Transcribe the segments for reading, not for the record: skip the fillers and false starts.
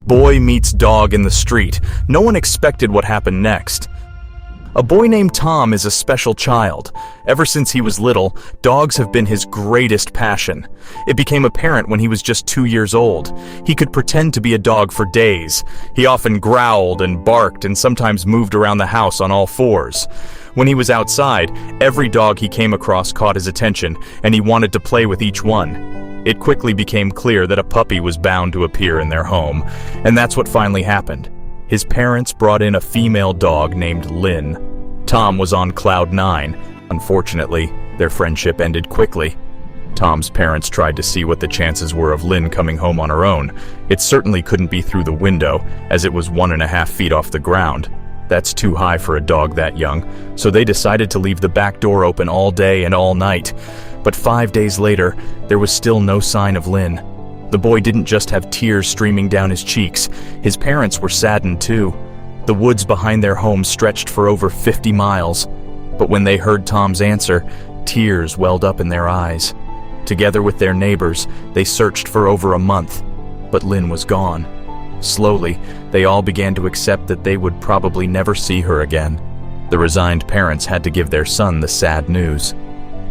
Boy meets dog in the street. No one expected what happened next. A boy named Tom is a special child. Ever since he was little, dogs have been his greatest passion. It became apparent when he was just 2 years old. He could pretend to be a dog for days. He often growled and barked and sometimes moved around the house on all fours. When he was outside, every dog he came across caught his attention, and he wanted to play with each one. It quickly became clear that a puppy was bound to appear in their home, and that's what finally happened. His parents brought in a female dog named Lynn. Tom was on cloud 9. Unfortunately, their friendship ended quickly. Tom's parents tried to see what the chances were of Lynn coming home on her own. It certainly couldn't be through the window, as it was 1.5 feet off the ground. That's too high for a dog that young, so they decided to leave the back door open all day and all night. But 5 days later, there was still no sign of Lynn. The boy didn't just have tears streaming down his cheeks. His parents were saddened too. The woods behind their home stretched for over 50 miles. But when they heard Tom's answer, tears welled up in their eyes. Together with their neighbors, they searched for over a month. But Lynn was gone. Slowly, they all began to accept that they would probably never see her again. The resigned parents had to give their son the sad news.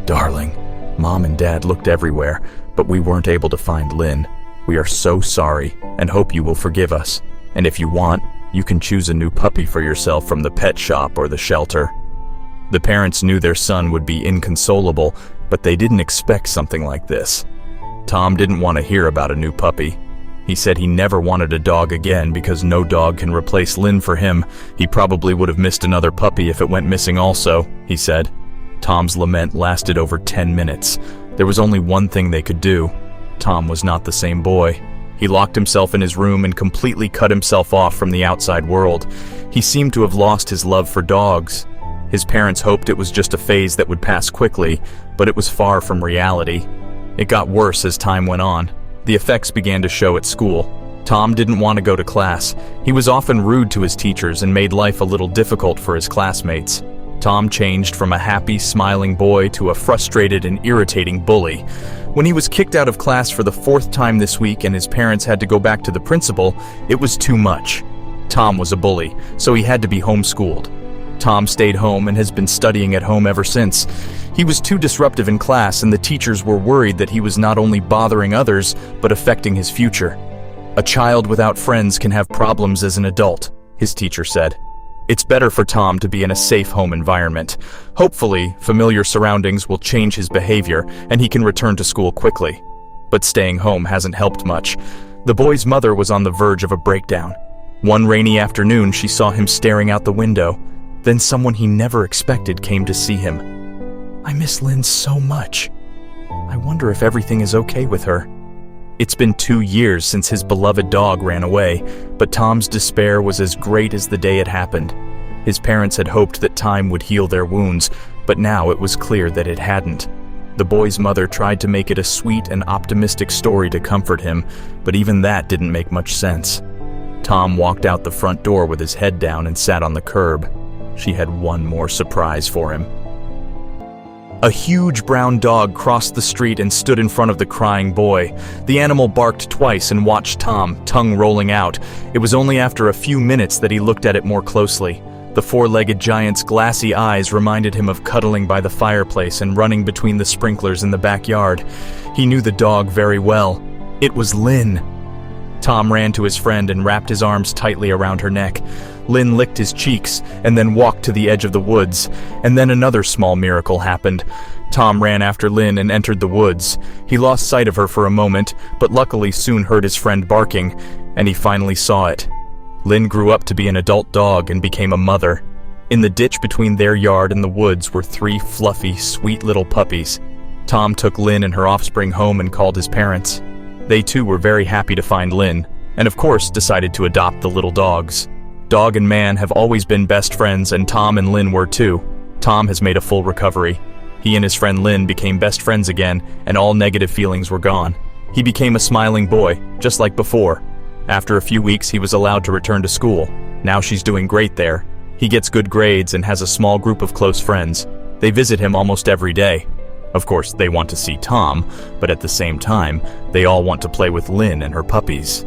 "Darling, Mom and Dad looked everywhere, but we weren't able to find Lynn. We are so sorry and hope you will forgive us. And if you want, you can choose a new puppy for yourself from the pet shop or the shelter." The parents knew their son would be inconsolable, but they didn't expect something like this. Tom didn't want to hear about a new puppy. He said he never wanted a dog again because no dog can replace Lynn for him. He probably would have missed another puppy if it went missing also, he said. Tom's lament lasted over 10 minutes. There was only one thing they could do. Tom was not the same boy. He locked himself in his room and completely cut himself off from the outside world. He seemed to have lost his love for dogs. His parents hoped it was just a phase that would pass quickly, but it was far from reality. It got worse as time went on. The effects began to show at school. Tom didn't want to go to class. He was often rude to his teachers and made life a little difficult for his classmates. Tom changed from a happy, smiling boy to a frustrated and irritating bully. When he was kicked out of class for the 4th time this week and his parents had to go back to the principal, it was too much. Tom was a bully, so he had to be homeschooled. Tom stayed home and has been studying at home ever since. He was too disruptive in class, and the teachers were worried that he was not only bothering others, but affecting his future. "A child without friends can have problems as an adult," his teacher said. It's better for Tom to be in a safe home environment. Hopefully, familiar surroundings will change his behavior and he can return to school quickly. But staying home hasn't helped much. The boy's mother was on the verge of a breakdown. One rainy afternoon, she saw him staring out the window. Then someone he never expected came to see him. "I miss Lynn so much. I wonder if everything is okay with her." It's been 2 years since his beloved dog ran away, but Tom's despair was as great as the day it happened. His parents had hoped that time would heal their wounds, but now it was clear that it hadn't. The boy's mother tried to make it a sweet and optimistic story to comfort him, but even that didn't make much sense. Tom walked out the front door with his head down and sat on the curb. She had one more surprise for him. A huge brown dog crossed the street and stood in front of the crying boy. The animal barked twice and watched Tom, tongue rolling out. It was only after a few minutes that he looked at it more closely. The four-legged giant's glassy eyes reminded him of cuddling by the fireplace and running between the sprinklers in the backyard. He knew the dog very well. It was Lynn. Tom ran to his friend and wrapped his arms tightly around her neck. Lynn licked his cheeks and then walked to the edge of the woods. And then another small miracle happened. Tom ran after Lynn and entered the woods. He lost sight of her for a moment, but luckily soon heard his friend barking, and he finally saw it. Lynn grew up to be an adult dog and became a mother. In the ditch between their yard and the woods were 3 fluffy, sweet little puppies. Tom took Lynn and her offspring home and called his parents. They too were very happy to find Lynn, and of course decided to adopt the little dogs. Dog and man have always been best friends, and Tom and Lynn were too. Tom has made a full recovery. He and his friend Lynn became best friends again, and all negative feelings were gone. He became a smiling boy, just like before. After a few weeks, he was allowed to return to school. Now she's doing great there. He gets good grades and has a small group of close friends. They visit him almost every day. Of course, they want to see Tom, but at the same time, they all want to play with Lynn and her puppies.